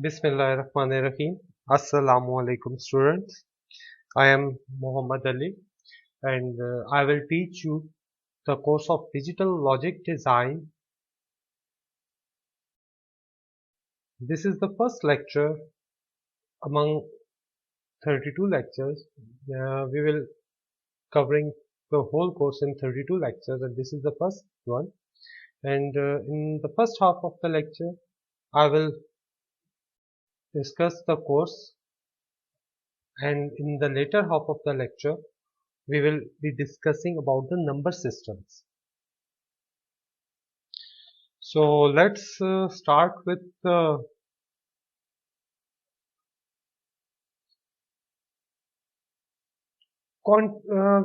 Bismillahirrahmanirrahim. Assalamu alaikum students. I am Muhammad Ali and I will teach you the course of Digital Logic Design. This is the first lecture among 32 lectures. We will covering the whole course in 32 lectures and this is the first one. And in the first half of the lecture, I will discuss the course, and in the later half of the lecture we will be discussing about the number systems. So let's start with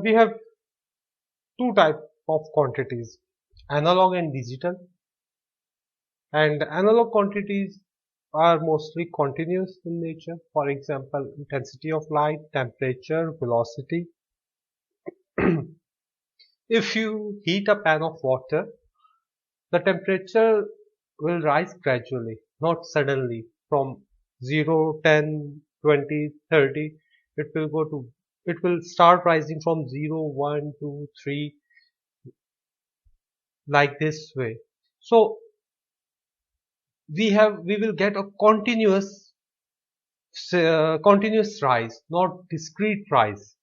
we have two types of quantities, analog and digital. And analog quantities are mostly continuous in nature. For example, intensity of light, temperature, velocity. If you heat a pan of water, the temperature will rise gradually, not suddenly from 0, 10, 20, 30. It will start rising from 0, 1, 2, 3, like this way. So we will get a continuous rise, not discrete rise.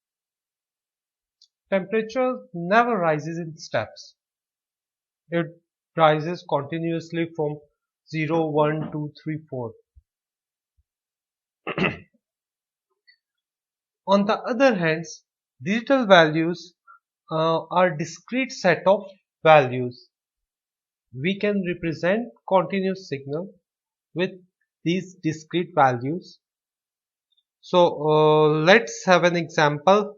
Temperature never rises in steps. It rises continuously from 0, 1, 2, 3, 4. On the other hand, digital values are discrete set of values. We can represent continuous signal with these discrete values. So let's have an example.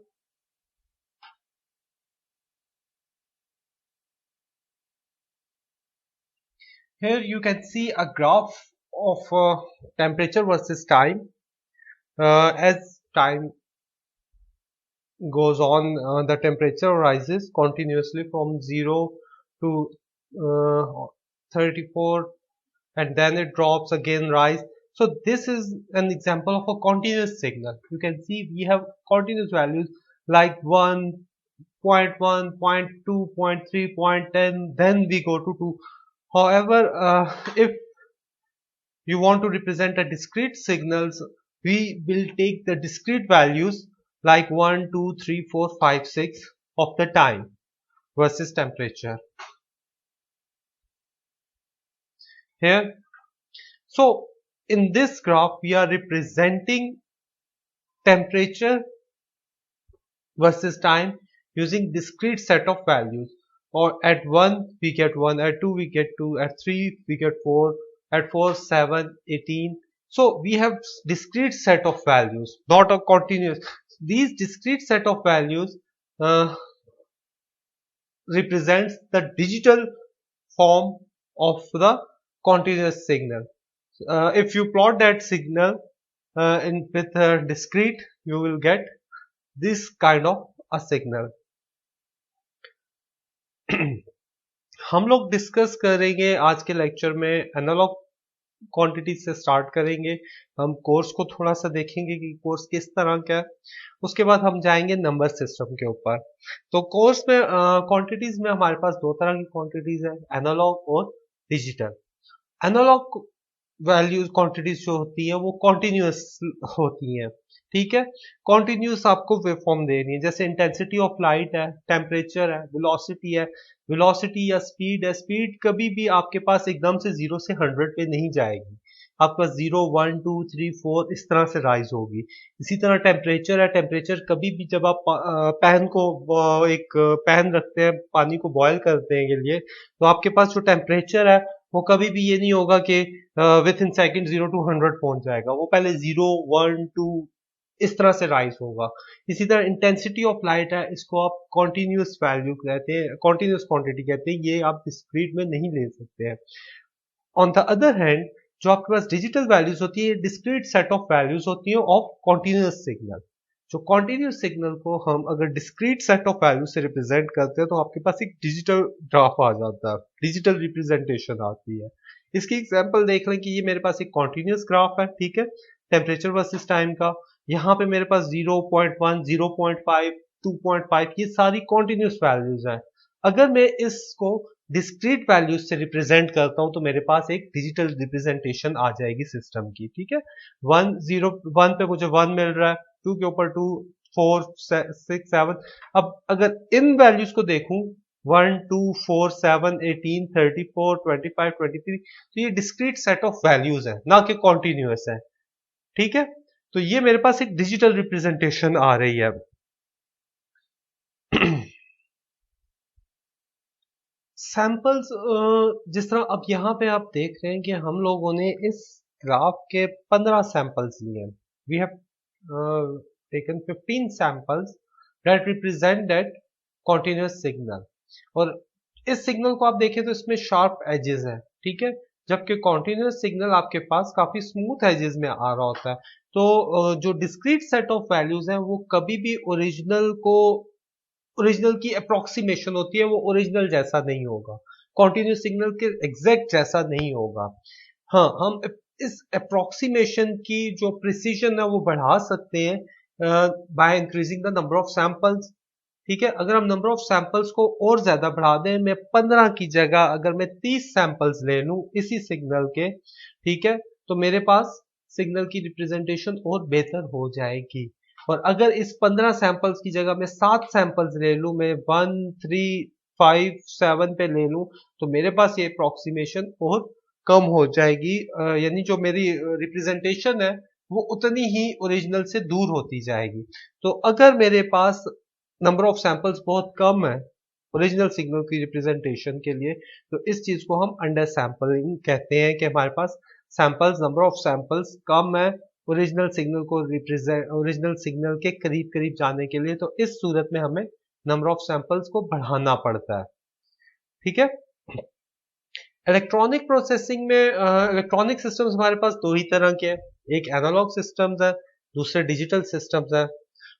Here you can see a graph of temperature versus time. As time goes on, the temperature rises continuously from 0 to 34, and then it drops again, rise. So this is an example of a continuous signal. You can see we have continuous values like 1, 0.1, 0.2, 0.3, 0.10, then we go to 2. However, if you want to represent a discrete signals, we will take the discrete values like 1, 2, 3, 4, 5, 6 of the time versus temperature. Here, so in this graph we are representing temperature versus time using discrete set of values. Or at 1 we get 1, at 2 we get 2, at 3 we get 4, at 4, 7, 18. So we have discrete set of values, not a continuous. These discrete set of values represents the digital form of the continuous signal. If you plot that signal with discrete, you will get this kind of a signal. हम लोग discuss करेंगे आज के lecture में analogue quantity से start करेंगे. हम course को थोड़ा सा देखेंगे कि कोर्स किस तरह का है. उसके बाद हम जाएंगे नंबर सिस्टम के ऊपर. तो कोर्स में क्वांटिटीज में हमारे पास दो तरह की क्वांटिटीज है, एनालॉग और डिजिटल. एनालॉग वैल्यूज क्वांटिटीज जो होती है वो कॉन्टिन्यूस होती हैं. ठीक है, कॉन्टिन्यूस आपको वेवफॉर्म देनी है. जैसे इंटेंसिटी ऑफ लाइट है, टेम्परेचर है, वेलोसिटी है. वेलोसिटी या स्पीड है, स्पीड कभी भी आपके पास एकदम से 0 से 100 पे नहीं जाएगी. आपके पास 0, 1, 2, 3, 4 इस तरह से राइज होगी. इसी तरह टेम्परेचर है, टेम्परेचर कभी भी जब आप एक पैन रखते हैं, पानी को बॉयल करते हैं के लिए, तो आपके पास जो टेम्परेचर है वो कभी भी ये नहीं होगा कि विथ इन सेकेंड 0 to 100 पहुंच जाएगा. वो पहले 0, 1, 2 इस तरह से राइज होगा. इसी तरह इंटेंसिटी ऑफ लाइट है, इसको आप कॉन्टिन्यूस वैल्यू कहते हैं, कॉन्टिन्यूस क्वांटिटी कहते हैं. ये आप डिस्क्रीट में नहीं ले सकते हैं. ऑन द अदर हैंड, जो आपके पास डिजिटल वैल्यूज होती है, डिस्क्रीट सेट ऑफ वैल्यूज होती है ऑफ कॉन्टिन्यूस सिग्नल. जो कॉन्टिन्यूस सिग्नल को हम अगर डिस्क्रीट सेट ऑफ वैल्यू से रिप्रेजेंट करते हैं तो आपके पास एक डिजिटल ग्राफ आ जाता है, डिजिटल रिप्रेजेंटेशन आती है. इसकी एग्जांपल देख लें कि ये मेरे पास एक कॉन्टिन्यूस ग्राफ है, ठीक है, टेम्परेचर वर्सेस टाइम का। यहाँ पे मेरे पास 0.1, 0.5, 2.5 ये सारी कॉन्टिन्यूस वैल्यूज हैं। अगर मैं इसको डिस्क्रीट वैल्यूज से रिप्रेजेंट करता हूं तो मेरे पास एक डिजिटल रिप्रेजेंटेशन आ जाएगी सिस्टम की, ठीक है। 1 पे मुझे 1 मिल रहा है, 2 के ऊपर 2, 4, 6, 7। अब अगर इन वैल्यूज को देखूं 1, 2, 4, 7, 18, 34, 25, 23, तो ये डिस्क्रीट सेट ऑफ वैल्यूज है, ना कि कॉन्टिन्यूस है, ठीक है। तो ये मेरे पास एक डिजिटल रिप्रेजेंटेशन आ रही है। सैंपल्स जिस तरह अब यहाँ पे आप देख रहे हैं कि हम लोगों ने इस ग्राफ के 15 सैंपल्स लिए। We have taken 15 samples that represent that continuous signal. और इस सिग्नल को आप देखें तो इसमें शार्प एजेस हैं, ठीक है, जबकि कॉन्टिन्यूस सिग्नल आपके पास काफी स्मूथ एजेस में आ रहा होता है। तो जो डिस्क्रीट सेट ऑफ वैल्यूज हैं वो कभी भी ओरिजिनल की अप्रोक्सीमेशन होती है, वो ओरिजिनल जैसा नहीं होगा, कॉन्टिन्यूस सिग्नल के एग्जैक्ट जैसा नहीं होगा। हाँ, हम इस अप्रोक्सीमेशन की जो प्रिसीजन है वो बढ़ा सकते हैं by increasing the number of samples, ठीक है। अगर हम नंबर ऑफ सैंपल्स को और ज्यादा बढ़ा दें, मैं 15 की जगह अगर मैं 30 सैंपल्स ले लूं इसी सिग्नल के, ठीक है, तो मेरे पास सिग्नल की रिप्रेजेंटेशन और बेहतर हो जाएगी। और अगर इस 15 सैंपल्स की जगह मैं 7 सैंपल्स ले लूं, मैं 1, 3, 5, 7 पे ले लूं, तो मेरे पास ये अप्रोक्सीमेशन और कम हो जाएगी, यानी जो मेरी रिप्रेजेंटेशन है वो उतनी ही ओरिजिनल से दूर होती जाएगी। तो अगर मेरे पास नंबर ऑफ सैंपल्स बहुत कम है ओरिजिनल सिग्नल की रिप्रेजेंटेशन के लिए, तो इस चीज को हम अंडर सैंपलिंग कहते हैं कि हमारे पास सैंपल्स, नंबर ऑफ सैंपल्स कम है ओरिजिनल सिग्नल के करीब करीब जाने के लिए। तो इस सूरत में हमें नंबर ऑफ सैंपल्स को बढ़ाना पड़ता है, ठीक है। इलेक्ट्रॉनिक प्रोसेसिंग में इलेक्ट्रॉनिक सिस्टम्स हमारे पास दो ही तरह के हैं, एक एनालॉग सिस्टम्स है, दूसरे डिजिटल सिस्टम्स है।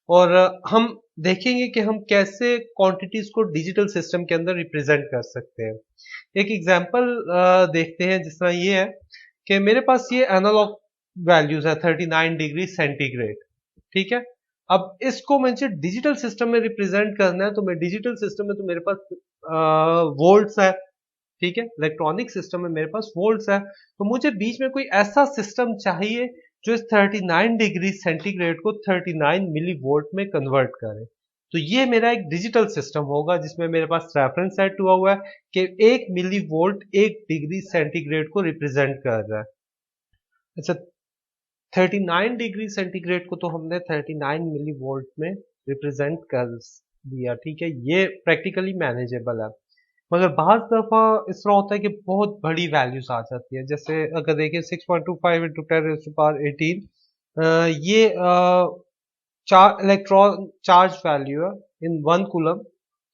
और हम देखेंगे कि हम कैसे क्वांटिटीज को डिजिटल सिस्टम के अंदर रिप्रेजेंट कर सकते हैं। एक एग्जांपल देखते हैं, जिस तरह ये है कि मेरे पास ये एनालॉग वैल्यूज है 39 डिग्री सेंटीग्रेड, ठीक है। अब इसको मुझे डिजिटल सिस्टम में रिप्रेजेंट करना है, तो मैं डिजिटल सिस्टम में तो मेरे पास वोल्ट्स है, ठीक है, इलेक्ट्रॉनिक सिस्टम में मेरे पास वोल्ट्स है। तो मुझे बीच में कोई ऐसा सिस्टम चाहिए जो इस 39 डिग्री सेंटीग्रेड को 39 मिली वोल्ट में कन्वर्ट करे। तो ये मेरा एक डिजिटल सिस्टम होगा जिसमें मेरे पास रेफरेंस सेट हुआ है कि 1 मिली वोल्ट 1 डिग्री सेंटीग्रेड को रिप्रेजेंट कर रहा है। अच्छा, 39 डिग्री सेंटीग्रेड को तो हमने 39 मिली वोल्ट में रिप्रेजेंट कर दिया, ठीक है, ये प्रैक्टिकली मैनेजेबल है। मगर बाज दफा इस तरह होता है कि बहुत बड़ी वैल्यूज आ जाती है, जैसे अगर देखिए 6.25 इंटू 10⁻18 ये इलेक्ट्रॉन चार्ज वैल्यू है इन 1 कूलम,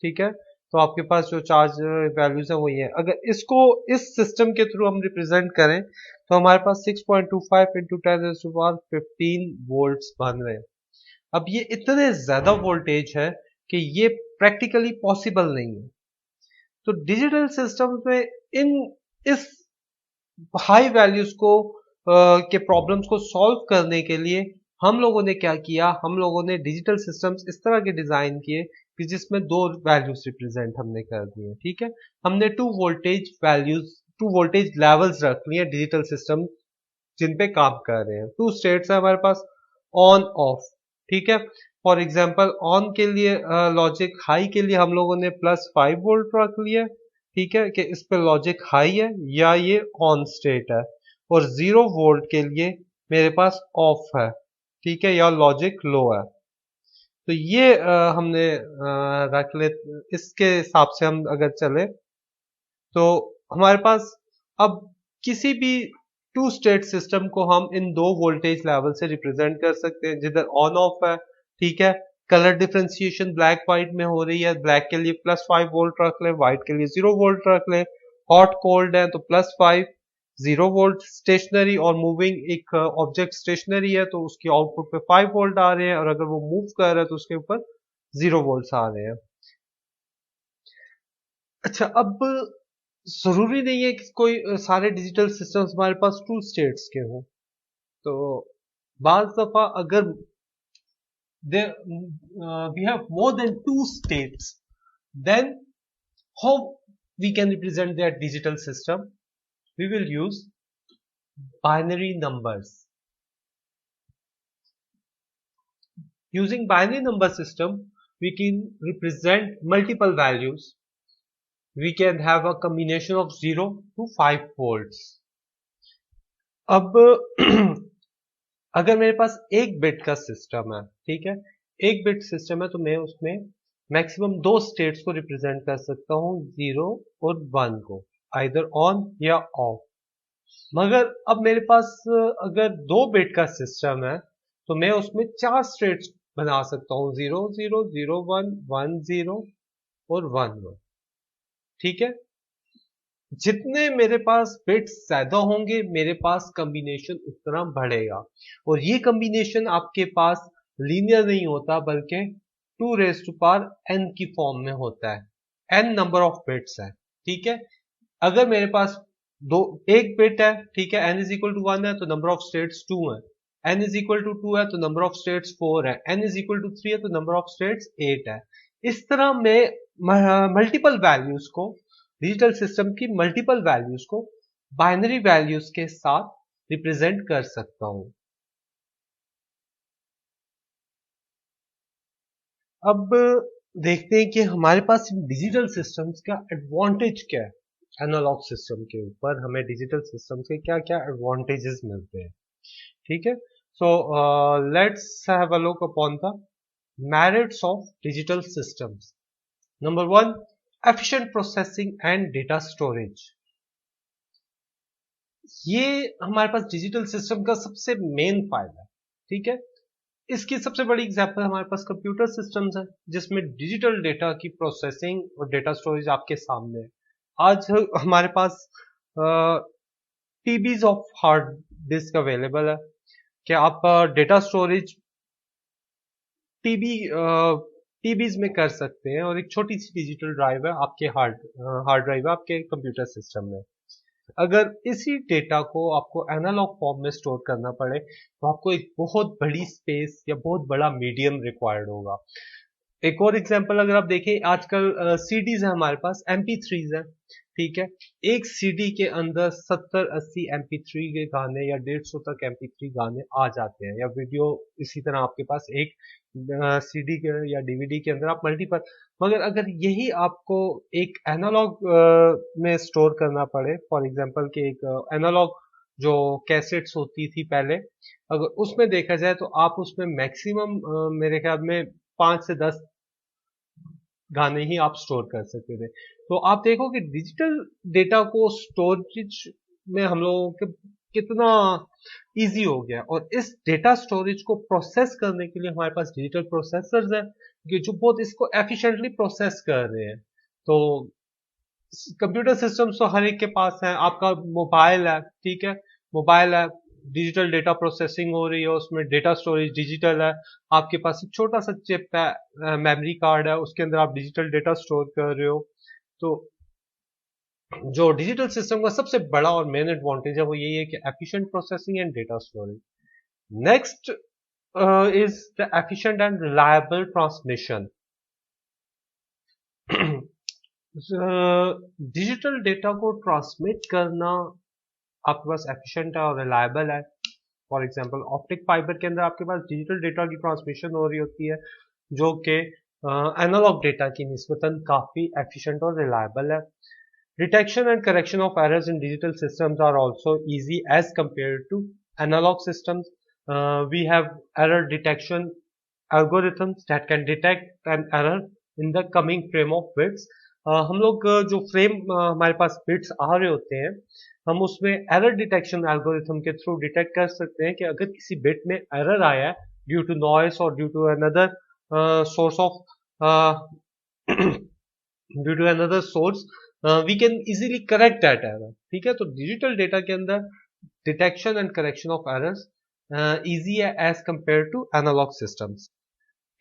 ठीक है। तो आपके पास जो चार्ज वैल्यूज है वही है। अगर इसको इस सिस्टम के थ्रू हम रिप्रेजेंट करें तो हमारे पास 6.25 इंटू 10⁻15 वोल्ट्स बन रहे हैं। अब ये इतने ज्यादा वोल्टेज है कि ये प्रैक्टिकली पॉसिबल नहीं है। तो डिजिटल सिस्टम्स में इन इस हाई वैल्यूज को के प्रॉब्लम्स को सॉल्व करने के लिए हम लोगों ने क्या किया, हम लोगों ने डिजिटल सिस्टम्स इस तरह के डिजाइन किए कि जिसमें दो वैल्यूज रिप्रेजेंट हमने कर दिए, ठीक है। हमने टू वोल्टेज लेवल्स रख लिए डिजिटल सिस्टम जिन पे काम कर रहे हैं। 2 स्टेट्स है हमारे पास, ऑन ऑफ, ठीक है। फॉर एग्जाम्पल ऑन के लिए लॉजिक हाई के लिए हम लोगों ने +5 वोल्ट रख लिया, ठीक है, कि इस पे लॉजिक हाई है या ये ऑन स्टेट है। और 0 वोल्ट के लिए मेरे पास ऑफ है, ठीक है, या लॉजिक लो है। तो ये हमने रख ले, इसके हिसाब से हम अगर चले तो हमारे पास अब किसी भी 2 स्टेट सिस्टम को हम इन 2 वोल्टेज लेवल से रिप्रेजेंट कर सकते हैं, जिधर ऑन ऑफ है, ठीक है। कलर डिफ्रेंसिएशन ब्लैक व्हाइट में हो रही है, ब्लैक के लिए +5 वोल्ट रख ले, व्हाइट के लिए 0 वोल्ट रख ले। हॉट कोल्ड है तो +5, 0 वोल्ट। स्टेशनरी और मूविंग, एक ऑब्जेक्ट स्टेशनरी है तो उसकी आउटपुट पे 5 वोल्ट आ रहे हैं, और अगर वो मूव कर रहा है तो उसके ऊपर 0 वोल्ट आ रहे हैं। अच्छा, अब जरूरी नहीं है कि कोई सारे डिजिटल सिस्टम्स हमारे पास टू स्टेट्स के हों। तो बाज दफा अगर we have more than two states, then how we can represent that digital system? We will use binary numbers. Using binary number system, we can represent multiple values. We can have a combination of 0 to 5 volts. अब अगर मेरे पास एक bit का system है, ठीक है, एक bit system है, तो मैं उसमें मैक्सिमम दो स्टेट्स को रिप्रेजेंट कर सकता हूँ, 0 और 1 को, आइदर ऑन या ऑफ। मगर अब मेरे पास अगर दो बिट का सिस्टम है तो मैं उसमें चार स्टेट्स बना सकता हूँ, 0 0 0 1 1 0 और 1 1। ठीक है, जितने मेरे पास बिट्स ज्यादा होंगे मेरे पास कॉम्बिनेशन उतना बढ़ेगा, और ये कॉम्बिनेशन आपके पास लीनियर नहीं होता बल्कि 2 raised to power n की फॉर्म में होता है, n नंबर ऑफ बिट्स है। ठीक है, अगर मेरे पास दो एक बिट है, ठीक है, n इज इक्वल टू 1 है तो नंबर ऑफ स्टेट्स 2 है, n इज इक्वल टू 2 है तो नंबर ऑफ स्टेट्स 4 है, n इज इक्वल टू 3 है तो नंबर ऑफ स्टेट्स 8 है। इस तरह मैं मल्टीपल वैल्यूज को, डिजिटल सिस्टम की मल्टीपल वैल्यूज को बाइनरी वैल्यूज के साथ रिप्रेजेंट कर सकता हूं। अब देखते हैं कि हमारे पास डिजिटल सिस्टम्स का एडवांटेज क्या है। एनालॉग सिस्टम के ऊपर हमें डिजिटल सिस्टम से क्या क्या एडवांटेजेस मिलते हैं। ठीक है, so let's have a look upon the merits of digital systems. Number 1, efficient processing and data storage. ये हमारे पास डिजिटल सिस्टम का सबसे मेन फायदा है। ठीक है, इसकी सबसे बड़ी एग्जांपल हमारे पास कंप्यूटर सिस्टम्स है, जिसमें डिजिटल डेटा की प्रोसेसिंग और डेटा स्टोरेज आपके सामने है। आज हमारे पास टीबीज ऑफ हार्ड डिस्क अवेलेबल है कि आप डेटा स्टोरेज टीबी टीबीज में कर सकते हैं, और एक छोटी सी डिजिटल ड्राइव है आपके हार्ड ड्राइव है आपके कंप्यूटर सिस्टम में। अगर इसी डेटा को आपको एनालॉग फॉर्म में स्टोर करना पड़े तो आपको एक बहुत बड़ी स्पेस या बहुत बड़ा मीडियम रिक्वायर्ड होगा। एक और एग्जांपल अगर आप देखें, आजकल सीडीज है हमारे पास, MP3s है। ठीक है, एक सीडी के अंदर 70-80 MP3 के गाने या 150 तक MP3 गाने आ जाते हैं, या वीडियो इसी तरह आपके पास एक सीडी के या डीवीडी के अंदर आप मल्टीपल। मगर अगर यही आपको एक एनालॉग में स्टोर करना पड़े, फॉर एग्जांपल कि एक एनालॉग जो कैसेट्स होती थी पहले, अगर उसमें देखा जाए तो आप उसमें मैक्सिमम मेरे ख्याल में 5 से 10 गाने ही आप स्टोर कर सकते थे। तो आप देखो कि डिजिटल डेटा को स्टोरेज में हम लोगों के कितना इजी हो गया, और इस डेटा स्टोरेज को प्रोसेस करने के लिए हमारे पास डिजिटल प्रोसेसर्स हैं कि जो बहुत इसको एफिशिएंटली प्रोसेस कर रहे हैं। तो कंप्यूटर सिस्टम्स तो हर एक के पास है, आपका मोबाइल है, ठीक है, मोबाइल है, डिजिटल डेटा प्रोसेसिंग हो रही है, उसमें डेटा स्टोरेज डिजिटल है। आपके पास एक छोटा सा चिप है, मेमोरी कार्ड है, उसके अंदर आप डिजिटल डेटा स्टोर कर रहे हो। तो जो डिजिटल सिस्टम का सबसे बड़ा और मेन एडवांटेज है वो यही है कि efficient processing and data storage. Next is the efficient and reliable transmission. Digital data को ट्रांसमिट करना आपके पास एफिशिएंट है और रिलायबल है। फॉर एग्जांपल ऑप्टिक फाइबर के अंदर आपके पास डिजिटल डेटा की ट्रांसमिशन हो रही होती है, जो कि एनालॉग डेटा की निस्बतन काफी एफिशिएंट और रिलायबल है। Detection and correction of errors in digital systems are also easy as compared to analog systems. We have error detection algorithms that can detect an error in the coming frame of bits। हम लोग जो frame हमारे पास bits आ रहे होते हैं, हम उसमें error detection algorithm के थ्रू डिटेक्ट कर सकते हैं कि अगर किसी बिट में एरर आया है ड्यू टू नॉइस और due to another source of due to another source, we can easily correct that error. ठीक है, तो डिजिटल डेटा के अंदर detection and correction of errors easy है as compare to analog systems.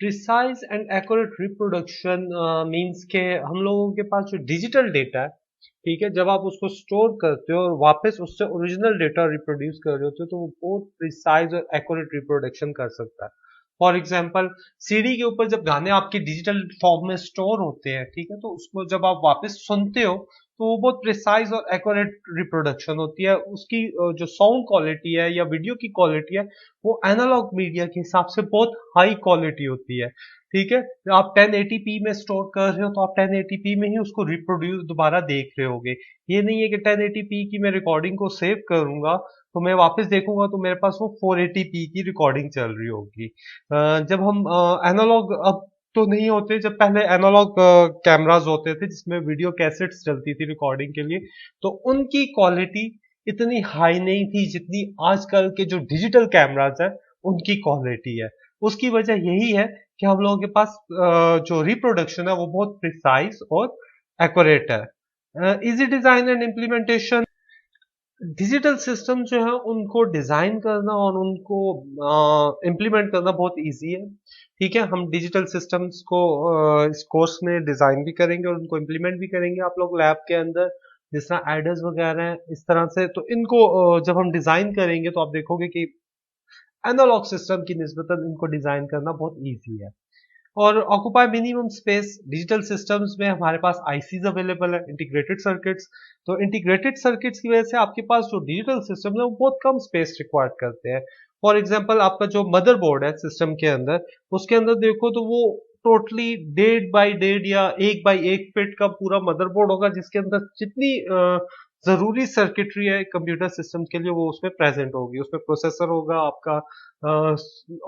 Precise and accurate reproduction means के हम लोगों के पास जो डिजिटल डेटा है ठीक है, जब आप उसको स्टोर करते हो और वापस उससे ओरिजिनल डेटा रिप्रोड्यूस कर रहे होते हो तो वो बहुत प्रिसाइज और एक्यूरेट रिप्रोडक्शन कर सकता है। फॉर एग्जाम्पल, सीडी के ऊपर जब गाने आपके डिजिटल फॉर्म में स्टोर होते हैं, ठीक है, तो उसको जब आप वापस सुनते हो तो वो बहुत प्रिसाइज और एक्यूरेट रिप्रोडक्शन होती है उसकी। जो साउंड क्वालिटी है या वीडियो की क्वालिटी है वो एनालॉग मीडिया के हिसाब से बहुत हाई क्वालिटी होती है। ठीक है, आप 1080p में स्टोर कर रहे हो तो आप 1080p में ही उसको रिप्रोड्यूस दोबारा देख रहे होगे। ये नहीं है कि 1080p की मैं रिकॉर्डिंग को सेव करूंगा तो मैं वापस देखूंगा तो मेरे पास वो 480p की रिकॉर्डिंग चल रही होगी। जब हम एनालॉग, अब तो नहीं होते, जब पहले एनालॉग कैमरास होते थे जिसमें वीडियो कैसेट्स चलती थी रिकॉर्डिंग के लिए, तो उनकी क्वालिटी इतनी हाई नहीं थी जितनी आजकल के जो डिजिटल कैमरास है उनकी क्वालिटी है। उसकी वजह यही है कि हम लोगों के पास जो रिप्रोडक्शन है वो बहुत प्रिसाइज और एक्यूरेट है। Easy design and implementation, digital system जो है उनको डिजाइन करना और उनको इम्प्लीमेंट करना बहुत इजी है। ठीक है, हम डिजिटल सिस्टम्स को इस कोर्स में डिजाइन भी करेंगे और उनको इम्प्लीमेंट भी करेंगे आप लोग लैब के अंदर, जिस तरह एडर्स वगैरह हैं इस तरह से। तो इनको जब हम डिजाइन करेंगे तो आप देखोगे कि एनालॉग सिस्टम की निस्बतन इनको डिजाइन करना बहुत इजी है। और occupy minimum space, digital systems में हमारे पास आईसीज अवेलेबल है, इंटीग्रेटेड सर्किट्स। तो इंटीग्रेटेड सर्किट्स की वजह से आपके पास जो डिजिटल सिस्टम है वो बहुत कम स्पेस रिक्वायर्ड करते हैं। फॉर एग्जांपल, आपका जो मदरबोर्ड है सिस्टम के अंदर, उसके अंदर देखो तो वो टोटली 1.5 बाई 1.5 या 1 बाई 1 फीट का पूरा मदरबोर्ड होगा जिसके अंदर जितनी जरूरी सर्किटरी है कंप्यूटर सिस्टम के लिए वो उसमें प्रेजेंट होगी। उसमें प्रोसेसर होगा, आपका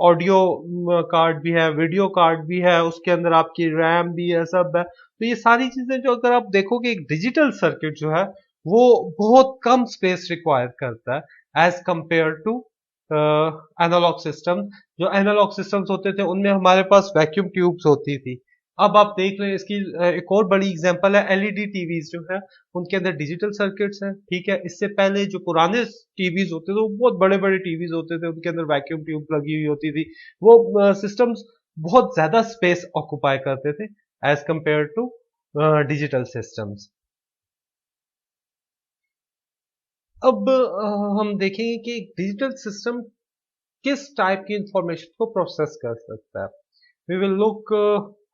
ऑडियो कार्ड भी है, वीडियो कार्ड भी है, उसके अंदर आपकी रैम भी है, सब है। तो ये सारी चीजें जो अगर आप देखोगे एक डिजिटल सर्किट जो है वो बहुत कम स्पेस रिक्वायर करता है as compare to analog system. जो एनालॉग सिस्टम्स होते थे उनमें हमारे पास वैक्यूम ट्यूब्स होती थी। अब आप देख लें इसकी एक और बड़ी एग्जांपल है एलईडी टीवीज जो है, उनके अंदर डिजिटल सर्किट्स हैं। ठीक है, इससे पहले जो पुराने टीवीज होते थे वो बहुत बड़े बड़े टीवीज होते थे, उनके अंदर वैक्यूम ट्यूब लगी हुई होती थी। वो सिस्टम्स बहुत ज्यादा स्पेस ऑक्युपाई करते थे as compare to digital systems. अब हम देखेंगे कि डिजिटल सिस्टम किस टाइप की इंफॉर्मेशन को प्रोसेस कर सकता है। We will look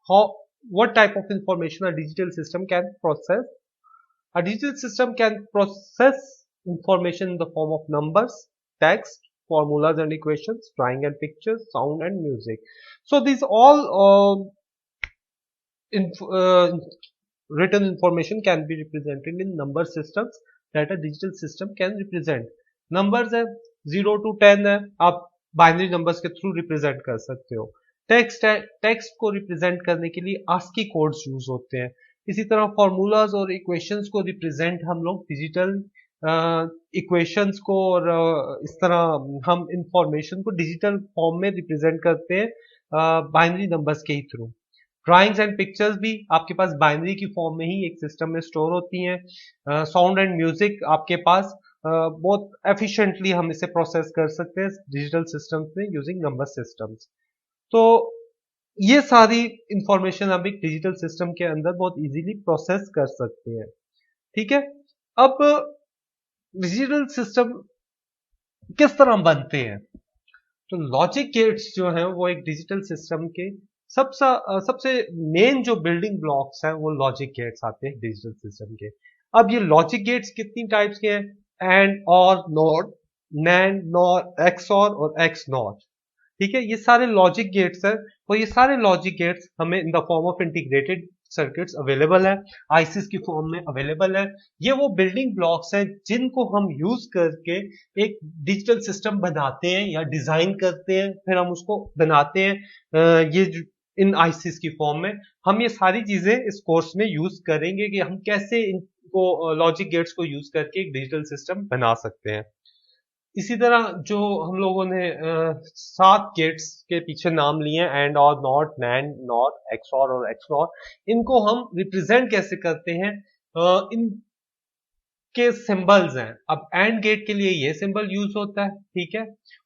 how what type of information a digital system can process. A digital system can process information in the form of numbers, text, formulas and equations, drawing and pictures, sound and music. So these all written information can be represented in number systems that a digital system can represent. Numbers है 0 to 10 है, आप binary numbers के through represent कर सकते हो। Text है, text को represent करने के लिए आस्की कोड्स यूज होते हैं। इसी तरह फॉर्मूलाज और इक्वेशंस को रिप्रेजेंट हम लोग डिजिटल इक्वेशंस को और इस तरह हम इंफॉर्मेशन को डिजिटल फॉर्म में रिप्रेजेंट करते हैं बाइनरी नंबर्स के ही थ्रू। ड्राइंग्स एंड पिक्चर्स भी आपके पास बाइनरी की फॉर्म में ही एक सिस्टम में स्टोर होती हैं। साउंड एंड म्यूजिक आपके पास बहुत एफिशिएंटली हम इसे प्रोसेस कर सकते हैं डिजिटल सिस्टम्स में यूजिंग नंबर सिस्टम्स। तो ये सारी इंफॉर्मेशन हम एक डिजिटल सिस्टम के अंदर बहुत इजीली प्रोसेस कर सकते हैं। ठीक है, अब डिजिटल सिस्टम किस तरह बनते हैं? तो लॉजिक गेट्स जो हैं वो एक डिजिटल सिस्टम के सबसे मेन जो बिल्डिंग ब्लॉक्स हैं वो लॉजिक गेट्स आते हैं डिजिटल सिस्टम के। अब ये लॉजिक गेट्स कितनी टाइप्स के हैं? एंड, और, नॉट, नैंड, नॉर, एक्सऑर और एक्स नॉट। ठीक है, ये सारे लॉजिक गेट्स हैं और ये सारे लॉजिक गेट्स हमें in the form of integrated circuits available है, आईसीस की फॉर्म में अवेलेबल है। ये वो बिल्डिंग ब्लॉक्स हैं जिनको हम यूज करके एक डिजिटल सिस्टम बनाते हैं या डिजाइन करते हैं, फिर हम उसको बनाते हैं इन आईसीस की फॉर्म में। हम ये सारी चीजें इस कोर्स में यूज करेंगे कि हम कैसे इनको लॉजिक गेट्स को यूज करके एक डिजिटल सिस्टम बना सकते हैं। इसी तरह जो हम लोगों ने 7 गेट्स के पीछे नाम लिए हैं, एंड, और, नॉट, नैंड, नॉर, एक्सऑर और एक्सनॉर, इनको हम रिप्रेजेंट कैसे करते हैं? इन के सिंबल्स हैं। अब एंड गेट के लिए ये सिंबल यूज होता है, ठीक है,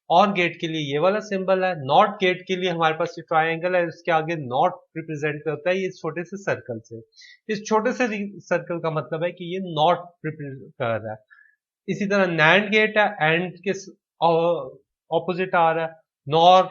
और गेट के लिए ये वाला सिंबल है, नॉट गेट के लिए हमारे पास ये ट्रायंगल है, इसके आगे नॉट रिप्रेजेंट करता है ये छोटे से सर्कल से। इस छोटे से सर्कल का मतलब है कि ये नॉट रिप्रेजेंट कर रहा है। इसी तरह नैंड गेट है, एंड के ऑपोजिट आ रहा है, नॉर,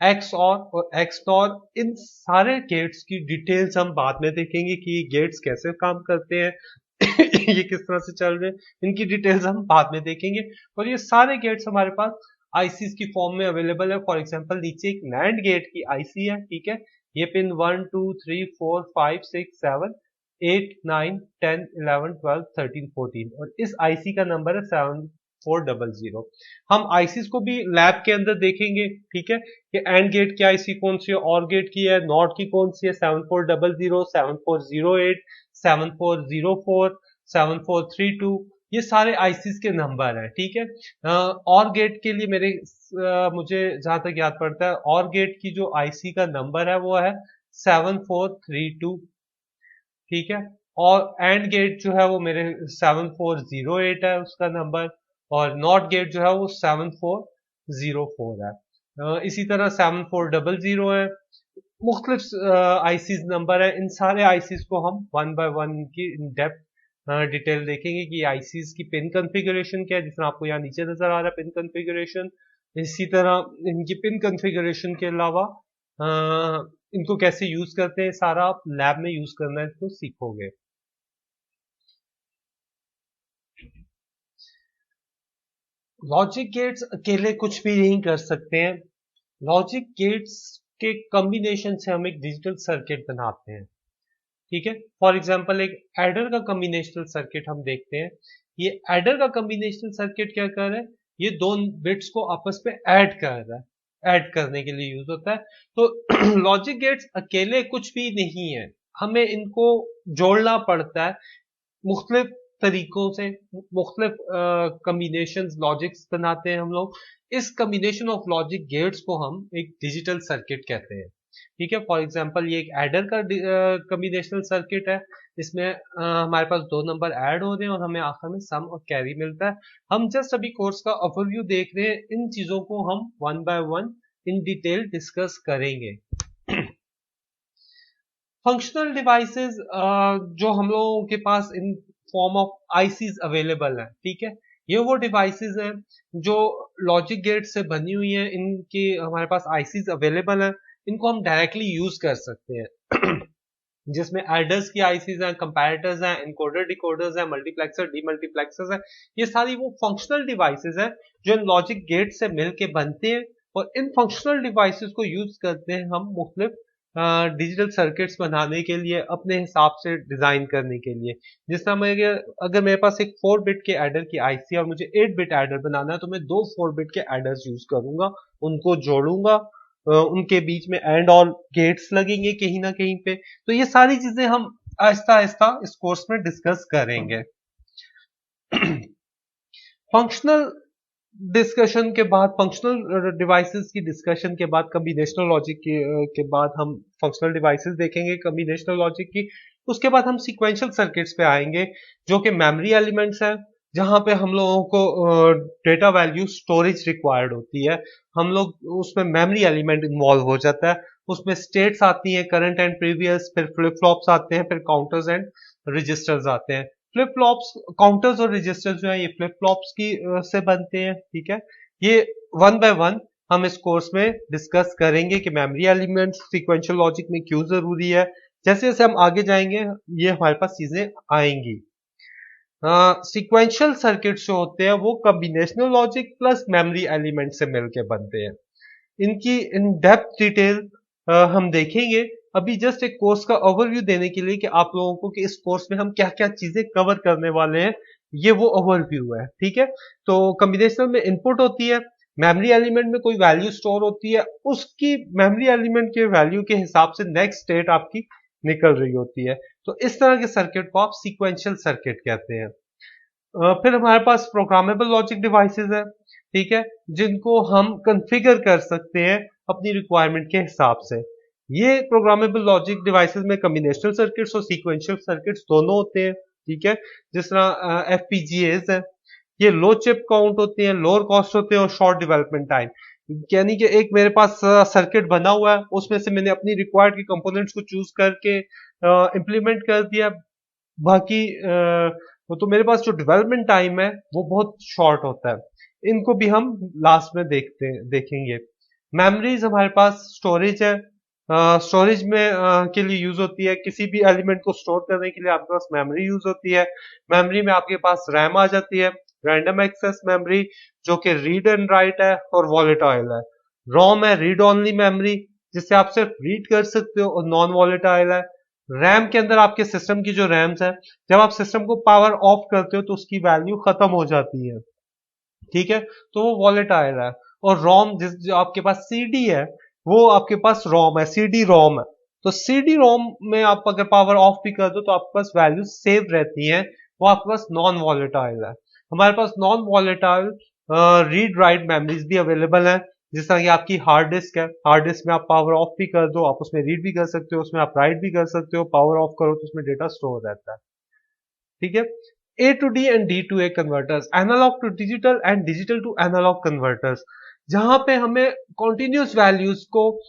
एक्स और एक्स नॉर। इन सारे गेट्स की डिटेल्स हम बाद में देखेंगे कि ये गेट्स कैसे काम करते हैं ये किस तरह से चल रहे हैं, इनकी डिटेल्स हम बाद में देखेंगे। और ये सारे गेट्स हमारे पास आईसीज की फॉर्म में अवेलेबल है। फॉर एग्जांपल नीचे एक नैंड गेट की आईसी है, ठीक है, ये पिन 1 2 3 4 5 6 7 8 9 10 11 12 13 14 और इस आईसी का नंबर है 7400। हम आईसीज को भी लैब के अंदर देखेंगे, ठीक है, कि एंड गेट की आईसी कौन सी है, और गेट की है, नॉट की कौन सी है, 7400, 7408, 7404, 7432, ये सारे आईसीज के नंबर हैं, ठीक है। और गेट के लिए मुझे जहां तक याद पड़ता है, और गेट की जो आईसी का नंबर है वो है 7432, ठीक है, और एंड गेट जो है वो मेरे 7408 है उसका नंबर, और नॉट गेट जो है वो 7404 है। इसी तरह 7400 है। मुख्तलिफ आईसीज नंबर है। इन सारे आईसीज को हम वन बाय वन की इन डेप्थ डिटेल देखेंगे कि आईसीज की पिन कॉन्फ़िगरेशन क्या है, जिसमें आपको यहाँ नीचे नजर आ रहा है पिन कॉन्फ़िगरेशन। इसी तरह इनकी पिन कॉन्फ़िगरेशन के अलावा इनको कैसे यूज करते हैं सारा आप लैब में यूज करना इसको सीखोगे। लॉजिक गेट्स अकेले कुछ भी नहीं कर सकते हैं। लॉजिक गेट्स के कॉम्बिनेशन से हम एक डिजिटल सर्किट बनाते हैं, ठीक है। फॉर एग्जांपल एक एडर का कॉम्बिनेशनल सर्किट हम देखते हैं। ये एडर का कॉम्बिनेशनल सर्किट क्या कर रहा है, ये दो बिट्स को आपस में ऐड कर रहा है, ऐड करने के लिए यूज होता है। तो लॉजिक गेट्स अकेले कुछ भी नहीं है, हमें इनको जोड़ना पड़ता है मुख्तलिफ तरीकों से। मुख्तलिफ कम्बिनेशन लॉजिक्स बनाते हैं हम लोग। इस कम्बिनेशन ऑफ लॉजिक गेट्स को हम एक डिजिटल सर्किट कहते हैं, ठीक है। फॉर एग्जांपल ये एक एडर का कम्बिनेशनल सर्किट है। इसमें हमारे पास दो नंबर ऐड हो रहे हैं और हमें आखिर में सम और कैरी मिलता है। हम जस्ट अभी कोर्स का ओवरव्यू देख रहे हैं, इन चीजों को हम one by one in detail discuss करेंगे। फंक्शनल डिवाइसेस जो हम लोगों के पास in form of ICs available है, ठीक है, ये वो डिवाइसेस हैं जो लॉजिक गेट से बनी हुई हैं। इनके हमारे पास आईसीज अवेलेबल हैं, इनको हम डायरेक्टली यूज कर सकते हैं जिसमें एडर्स की आईसीज हैं, कंपैरेटर्स हैं, इनकोडर डिकोडर्स हैं, मल्टीप्लेक्सर डीमल्टीप्लेक्सर्स हैं। ये सारी वो फंक्शनल डिवाइसेस हैं जो लॉजिक गेट से मिलके बनते हैं और इन फंक्शनल डिवाइसेस को यूज करते हैं हम मुख्तलिफ डिजिटल सर्किट्स बनाने के लिए, अपने हिसाब से डिजाइन करने के लिए। जिस तरह मैं अगर मेरे पास एक 4 बिट के एडर की आईसी और मुझे 8 बिट एडर बनाना है तो मैं दो 4 बिट के एडर्स यूज करूंगा, उनको जोड़ूंगा, उनके बीच में एंड और गेट्स लगेंगे कहीं ना कहीं पे। तो ये सारी चीजें हम आहिस्ता आहिस्ता इस कोर्स में डिस्कस करेंगे। फंक्शनल डिस्कशन के बाद, फंक्शनल डिवाइसेस की डिस्कशन के बाद, कम्बिनेशनल लॉजिक के बाद हम फंक्शनल डिवाइसेस देखेंगे कम्बिनेशनल लॉजिक की। उसके बाद हम सीक्वेंशियल सर्किट्स पे आएंगे जो कि मेमोरी एलिमेंट्स हैं, जहां पे हम लोगों को डेटा वैल्यू स्टोरेज रिक्वायर्ड होती है। हम लोग उसमें मेमोरी एलिमेंट इन्वॉल्व हो जाता है, उसमें स्टेट्स आती हैं, करंट एंड प्रीवियस, फिर फ्लिप फ्लॉप्स आते हैं, फिर काउंटर्स एंड रजिस्टर्स आते हैं। फ्लिप फ्लॉप्स, काउंटर्स और रजिस्टर्स जो है ये फ्लिप फ्लॉप्स की से बनते हैं, ठीक है। ये वन बाय वन हम इस कोर्स में डिस्कस करेंगे कि मेमोरी एलिमेंट सीक्वेंशियल लॉजिक में क्यों जरूरी है। जैसे जैसे हम आगे जाएंगे ये हमारे पास चीजें आएंगी। सीक्वेंशियल सर्किट्स जो होते हैं वो combinational logic plus memory element से मिलके बनते हैं। इनकी इन डेप्थ डिटेल हम देखेंगे। अभी जस्ट एक कोर्स का ओवरव्यू देने के लिए कि आप लोगों को कि इस कोर्स में हम क्या क्या चीजें कवर करने वाले हैं, ये वो ओवरव्यू है, ठीक है। तो कॉम्बिनेशनल में इनपुट होती है, मेमोरी एलिमेंट में कोई वैल्यू स्टोर होती है, उसकी मेमोरी एलिमेंट के वैल्यू के हिसाब से नेक्स्ट स्टेट आपकी निकल रही होती है। तो इस तरह के सर्किट को आप सीक्वेंशियल सर्किट कहते हैं। फिर हमारे पास प्रोग्रामेबल लॉजिक डिवाइसेस है, ठीक है, जिनको हम कॉन्फ़िगर कर सकते हैं अपनी रिक्वायरमेंट के हिसाब से। ये प्रोग्रामेबल लॉजिक डिवाइसेस में कॉम्बिनेशनल सर्किट्स और सीक्वेंशियल सर्किट्स दोनों होते हैं, ठीक है, जिस तरह FPGAs है, ये लो चिप काउंट होती हैं, लोअर कॉस्ट होते हैं और शॉर्ट डेवलपमेंट टाइम। यानी कि एक मेरे पास सर्किट बना हुआ है, उसमें से मैंने अपनी रिक्वायर्ड के कंपोनेंट्स को चूज करके इम्प्लीमेंट कर दिया, बाकी वो तो मेरे पास जो डेवलपमेंट टाइम है वो बहुत शॉर्ट होता है। इनको भी हम लास्ट में देखेंगे। मेमोरीज हमारे पास स्टोरेज है, स्टोरेज में के लिए यूज होती है, किसी भी एलिमेंट को स्टोर करने के लिए आपके पास मेमोरी यूज होती है। मेमोरी में आपके पास रैम आ जाती है, रैंडम एक्सेस मेमोरी, जो कि रीड एंड राइट है और वॉलेटाइल है। रोम है रीड ओनली मेमोरी, जिससे आप सिर्फ रीड कर सकते हो, और नॉन वॉलेटाइल है। रैम के अंदर आपके सिस्टम की जो रैम्स है, जब आप सिस्टम को पावर ऑफ करते हो तो उसकी वैल्यू खत्म हो जाती है, ठीक है, तो वो वॉलेटाइल है। और रोम जो आपके पास सीडी है, वो आपके पास रोम है, सीडी रोम है। तो सीडी रोम में आप अगर पावर ऑफ भी कर दो तो आपके पास वैल्यू सेव रहती है, वो आपके पास नॉन वॉलेटाइल है। हमारे पास non volatile read write memories भी अवेलेबल है, जिस तरह की आपकी हार्ड डिस्क है, हार्ड डिस्क में आप पावर ऑफ भी कर दो, आप उसमें रीड भी कर सकते हो, उसमें आप राइट भी कर सकते हो, पावर ऑफ करो तो उसमें डेटा स्टोर रहता है, ठीक है। A to D and D to A converters, analogue to digital and digital to analogue converters, जहां पे हमें कॉन्टिन्यूस वैल्यूज को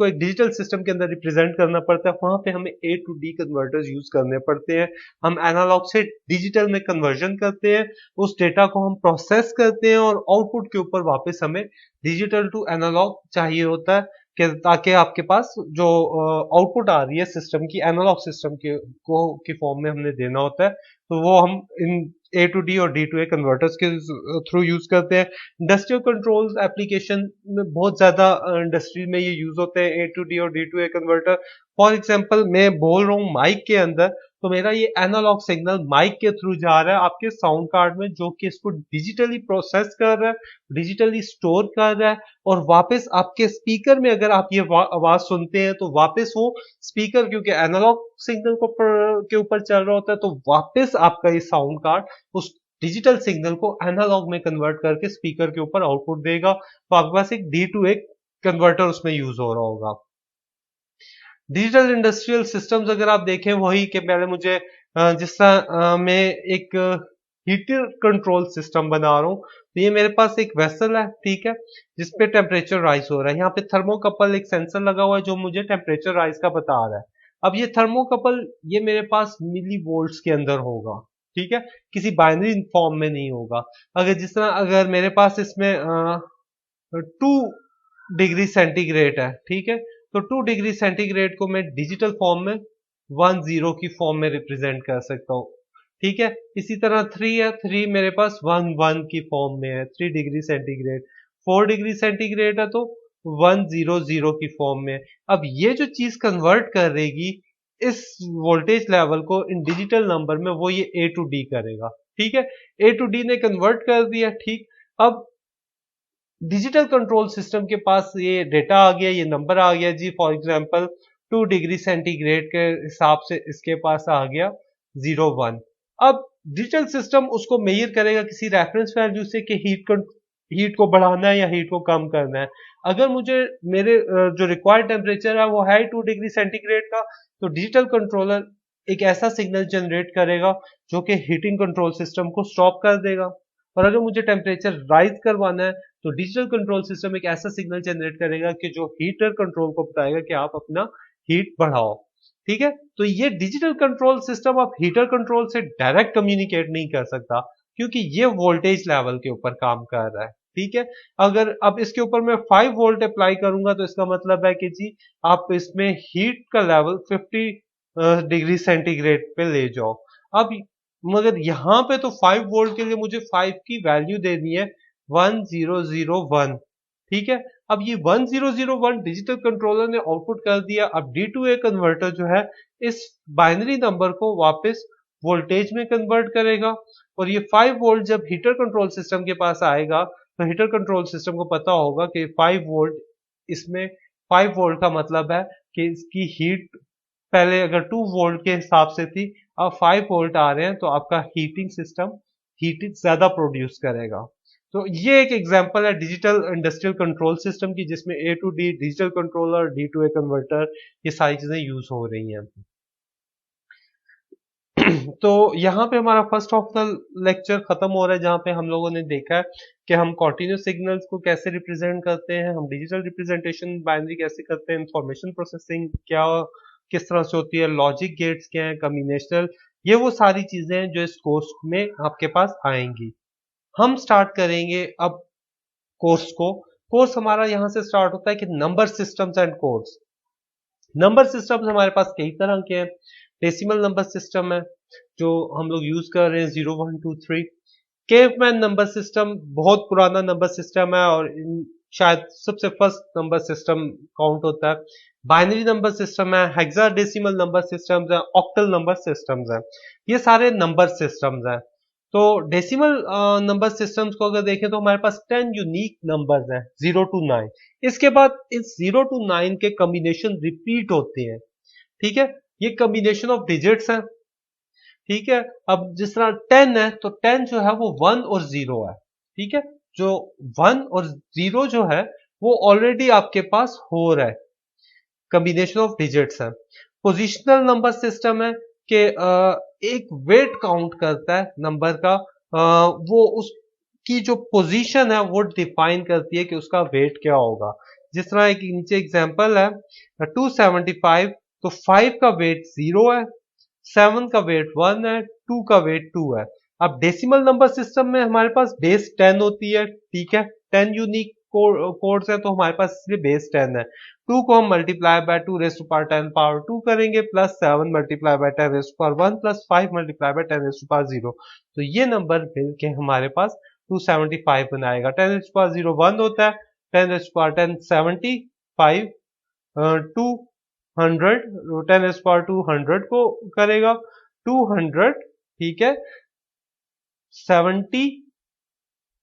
एक डिजिटल सिस्टम के अंदर रिप्रेजेंट करना पड़ता है, वहां पे हमें ए टू डी कन्वर्टर्स यूज करने पड़ते हैं। हम एनालॉग से डिजिटल में कन्वर्जन करते हैं, उस डेटा को हम प्रोसेस करते हैं और आउटपुट के ऊपर वापस हमें डिजिटल टू एनालॉग चाहिए होता है, ताकि आपके पास जो आउटपुट आ रही है सिस्टम की, एनालॉग सिस्टम की फॉर्म में हमने देना होता है, तो वो हम इन ए टू डी और डी टू ए कन्वर्टर्स के थ्रू यूज करते हैं। इंडस्ट्रियल कंट्रोल्स एप्लीकेशन में बहुत ज्यादा इंडस्ट्री में ये यूज होते हैं, ए टू डी और D to A converter. For example मैं बोल रहा हूँ माइक के अंदर, तो मेरा ये एनालॉग सिग्नल माइक के थ्रू जा रहा है आपके साउंड कार्ड में, जो कि इसको डिजिटली प्रोसेस कर रहा है, डिजिटली स्टोर कर रहा है, और वापस आपके स्पीकर में अगर आप ये आवाज सुनते हैं तो वापस वो स्पीकर, क्योंकि एनालॉग सिग्नल के ऊपर चल रहा होता है, तो वापस आपका ये साउंड कार्ड उस डिजिटल सिग्नल को एनालॉग में कन्वर्ट करके स्पीकर के ऊपर आउटपुट देगा। तो आपके पास एक डी टू ए कन्वर्टर उसमें यूज हो रहा होगा। डिजिटल इंडस्ट्रियल सिस्टम्स अगर आप देखें, वही कि पहले मुझे जिस तरह मैं एक हीटर कंट्रोल सिस्टम बना रहा हूँ, तो ये मेरे पास एक वेसल है, ठीक है, जिसपे टेम्परेचर राइज हो रहा है। यहाँ पे थर्मोकपल एक सेंसर लगा हुआ है जो मुझे टेम्परेचर राइज का बता रहा है। अब ये थर्मोकपल ये मेरे पास मिली वोल्ट्स के अंदर होगा, ठीक है, किसी बाइनरी फॉर्म में नहीं होगा। अगर जिस तरह अगर मेरे पास इसमें 2 डिग्री सेंटीग्रेड है, ठीक है, तो 2 डिग्री सेंटीग्रेड को मैं डिजिटल फॉर्म में 10 की फॉर्म में रिप्रेजेंट कर सकता हूँ, ठीक है। इसी तरह 3 है, 3 मेरे पास 11 की फॉर्म में है, 3 डिग्री सेंटीग्रेड। 4 डिग्री सेंटीग्रेड है तो 100 की फॉर्म में है। अब ये जो चीज कन्वर्ट करेगी इस वोल्टेज लेवल को इन डिजिटल नंबर में, वो ये ए टू डी करेगा, ठीक है। ए टू डी ने कन्वर्ट कर दिया, ठीक। अब डिजिटल कंट्रोल सिस्टम के पास ये डेटा आ गया, ये नंबर आ गया जी, फॉर एग्जांपल 2 डिग्री सेंटीग्रेड के हिसाब से इसके पास आ गया 01। अब डिजिटल सिस्टम उसको मेजर करेगा किसी रेफरेंस वैल्यू से कि हीट को बढ़ाना है या हीट को कम करना है। अगर मुझे मेरे जो रिक्वायर्ड टेम्परेचर है वो है 2 डिग्री सेंटीग्रेड का, तो डिजिटल कंट्रोलर एक ऐसा सिग्नल जनरेट करेगा जो कि हीटिंग कंट्रोल सिस्टम को स्टॉप कर देगा। और अगर मुझे टेम्परेचर राइज करवाना है, तो डिजिटल कंट्रोल सिस्टम एक ऐसा सिग्नल जनरेट करेगा कि जो हीटर कंट्रोल को बताएगा कि आप अपना हीट बढ़ाओ, ठीक है। तो ये डिजिटल कंट्रोल सिस्टम आप हीटर कंट्रोल से डायरेक्ट कम्युनिकेट नहीं कर सकता, क्योंकि ये वोल्टेज लेवल के ऊपर काम कर रहा है, ठीक है। अगर अब इसके ऊपर मैं 5 वोल्ट अप्लाई करूंगा तो इसका मतलब है कि जी आप इसमें हीट का लेवल 50 डिग्री सेंटीग्रेड पे ले जाओ। अब मगर यहाँ पे तो 5 वोल्ट के लिए मुझे 5 की वैल्यू देनी है 1001, ठीक है। अब ये 1001 डिजिटल कंट्रोलर ने आउटपुट कर दिया। अब डी टू ए कन्वर्टर जो है इस बाइनरी नंबर को वापस वोल्टेज में कन्वर्ट करेगा, और ये 5 वोल्ट जब हीटर कंट्रोल सिस्टम के पास आएगा तो हीटर कंट्रोल सिस्टम को पता होगा कि 5 वोल्ट, इसमें 5 वोल्ट का मतलब है कि इसकी हीट पहले अगर 2 वोल्ट के हिसाब से थी, अब 5 वोल्ट आ रहे हैं, तो आपका हीटिंग सिस्टम हीटिंग ज्यादा प्रोड्यूस करेगा। तो ये एक एग्जांपल है डिजिटल इंडस्ट्रियल कंट्रोल सिस्टम की, जिसमें A to D digital controller, D to A converter, ये सारी चीजें यूज हो रही हैं। तो यहाँ पे हमारा फर्स्ट ऑफ द लेक्चर खत्म हो रहा है, जहाँ पे हम लोगों ने देखा है कि हम कॉन्टिन्यूस सिग्नल्स को कैसे रिप्रेजेंट करते हैं, हम डिजिटल रिप्रेजेंटेशन बाइनरी कैसे करते हैं, इंफॉर्मेशन प्रोसेसिंग क्या किस तरह से होती है, लॉजिक गेट्स क्या है, कम्बिनेशनल, ये वो सारी चीजें हैं जो इस कोर्स में आपके पास आएंगी। हम स्टार्ट करेंगे अब कोर्स को। कोर्स हमारा यहाँ से स्टार्ट होता है कि number systems and codes. Number systems हमारे पास कई तरह के हैं। डेसिमल नंबर सिस्टम है जो हम लोग यूज कर रहे हैं, 0 1 2 3। केवमैन नंबर सिस्टम बहुत पुराना नंबर सिस्टम है और शायद सबसे फर्स्ट नंबर सिस्टम काउंट होता है। बाइनरी नंबर सिस्टम है, हेक्साडेसिमल नंबर सिस्टम्स है, ऑक्टल नंबर सिस्टम्स है। ये सारे नंबर सिस्टम्स हैं। तो डेसिमल नंबर सिस्टम्स को अगर देखें तो हमारे पास 10 यूनिक नंबर्स हैं 0 to 9। इसके बाद इस 0 to 9 के कॉम्बिनेशन रिपीट होते हैं, ठीक है, ये कॉम्बिनेशन ऑफ डिजिट्स है, ठीक है। अब जिस तरह 10 है तो 10 जो है वो 1 और 0 है, ठीक है। जो 1 और 0 जो है वो ऑलरेडी आपके पास हो रहा है, कॉम्बिनेशन ऑफ डिजिट्स है। पोजिशनल नंबर सिस्टम है कि एक वेट काउंट करता है नंबर का, वो उसकी जो पोजीशन है वो डिफाइन करती है कि उसका वेट क्या होगा। जिस तरह एक नीचे एग्जांपल है 275, तो 5 का वेट 0 है, 7 का वेट 1 है, 2 का वेट 2 है। अब डेसिमल नंबर सिस्टम में हमारे पास बेस 10 होती है, ठीक है, 10 यूनिक कोड्स हैं तो हमारे पास इसलिए बेस 10 है। 2 को हम multiply by 2 raise to power 10 power 2 करेंगे, plus 7 multiply by 10 raise to power 1 plus 5 multiply by 10 raise to power 0। तो ये नंबर मिलके हमारे पास 275 बनाएगा। 10 रेज़ टू पावर 0 1 होता है, 10 raise to power 10 75, 200, 10 raise to power 200 को करेगा 200, ठीक है, 70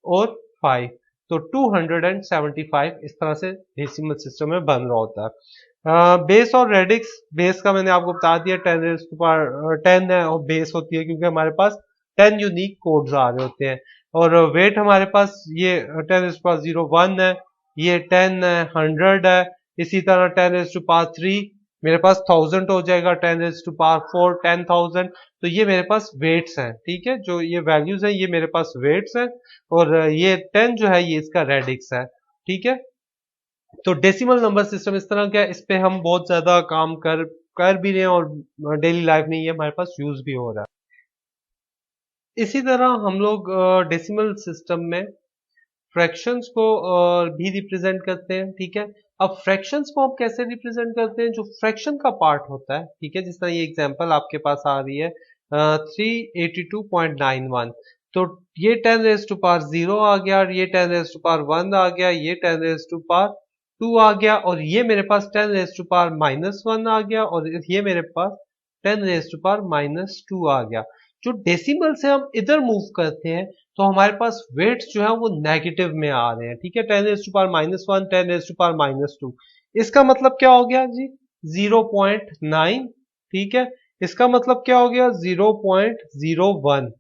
और 5, तो 275 इस तरह से डेसिमल सिस्टम में बन रहा होता है। बेस और रेडिक्स, बेस का मैंने आपको बता दिया 10 रेज़ टू पावर 10 है और बेस होती है क्योंकि हमारे पास 10 यूनिक कोड्स आ रहे होते हैं। और वेट हमारे पास ये 10 रेज़ टू पावर 0 1 है, ये 10 है, 100 है, इसी तरह 10 रेज़ टू पावर 3 मेरे पास 1000 हो जाएगा, 10 रेज़ टू पावर 4 10,000। तो ये मेरे पास वेट्स हैं, ठीक है, जो ये वैल्यूज हैं ये मेरे पास वेट्स हैं, और ये 10 जो है ये इसका रेडिक्स है, ठीक है। तो डेसिमल नंबर सिस्टम इस तरह का, इस पे हम बहुत ज्यादा काम कर भी रहे हैं और डेली लाइफ में ये हमारे पास यूज भी हो रहा है। इसी तरह हम लोग डेसिमल सिस्टम में फ्रैक्शंस को भी रिप्रेजेंट करते हैं, ठीक है। अब फ्रैक्शंस को हम कैसे रिप्रेजेंट करते हैं, जो फ्रैक्शन का पार्ट होता है, ठीक है, जिस तरह ये एग्जांपल आपके पास आ रही है 382.91, तो ये 10 रेज़ टू पावर 0 आ गया, ये 10 रेज़ टू पावर 1 आ गया, ये 10 रेज़ टू पावर 2 आ गया, और ये मेरे पास 10 रेज़ टू पावर -1 आ गया, और ये मेरे पास 10 रेज़ टू पावर -2 आ गया। जो डेसिमल से हम इधर मूव करते हैं तो हमारे पास वेट्स जो है वो नेगेटिव में आ रहे हैं, ठीक है, 10 raise to power -1 10 raise to power -2। इसका मतलब क्या हो गया जी, 0.9, ठीक है, इसका मतलब क्या हो गया 0.01।